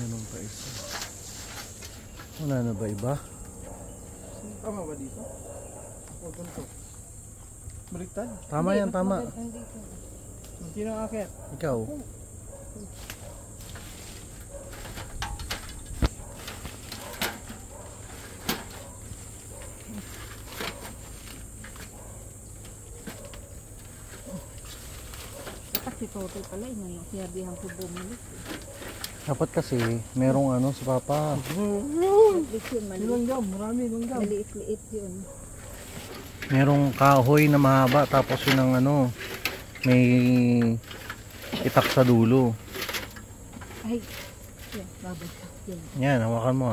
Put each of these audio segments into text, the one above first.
Meron pa isa. Wala na ba iba? Tama ba dito? O ganito? Baliktad? Tama yan, tama. Sino ang akit? Ikaw. Si Totoy pala, sinabihan ko bumalik. Dapat kasi merong ano si Papa. Maliit yun, Langgam, marami langgam. maliit yun. Merong kahoy na mahaba tapos yun ang ano may itak sa dulo. Ay, yan, babagsak yun. Yan, hawakan mo.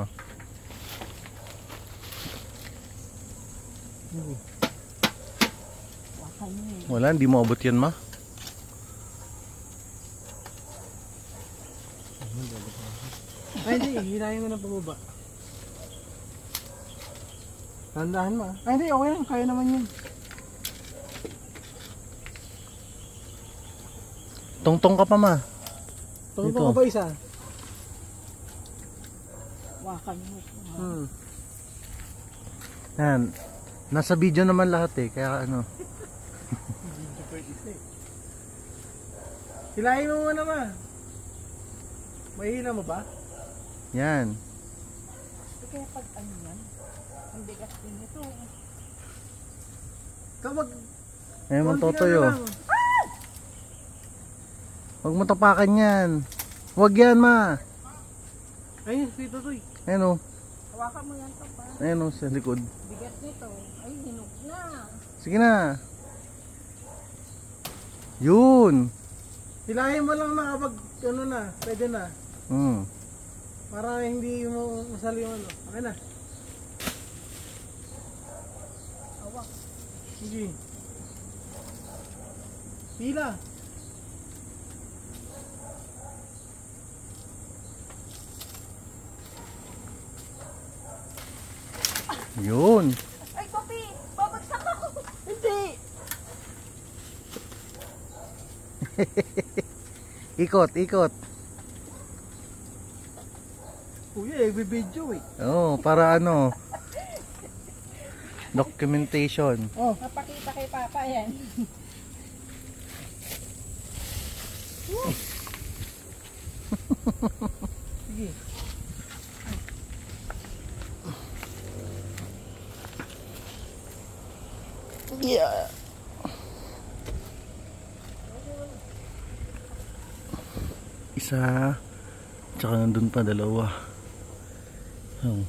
Wakan mo yun. Wala, hindi mo abot yan, ma. Ay hindi, hirahin mo na pababa. Tandahan mo. Ay hindi, okay lang, kaya naman yun. Tungtong ka pa, ma. Tungtong ka pa isa. Wakan mo. Yan. Nasa video naman lahat eh, kaya ano. Hilahin mo muna ma. Mahihila mo ba? Yan. Kaya pag ano yan, ang bigas din ito. Kapag Ayun mong konti Totoy, ka na oh. lang. Huwag mo tapakan yan. Huwag yan, ma. Ayun, si Totoy. Ayun oh. Hawakan mo yan to pa. Ayun oh, sa likod. Bigas nito. Ay, hinog na. Sige na. Yun. Hilahin mo lang na kapag ano na, pwede na. Para hindi mo masali yung ano. Okay na. Hawak. Sige. Hila. Yun. Ay, Papi! Babagsak ako! Hindi! Ikot, ikot. Kuya, i-video eh. Oo, para ano. Documentation. Oh. Napakita kay Papa yan. Sige. Yeah. Isa. Tsaka nandun pa dalawa. Oh.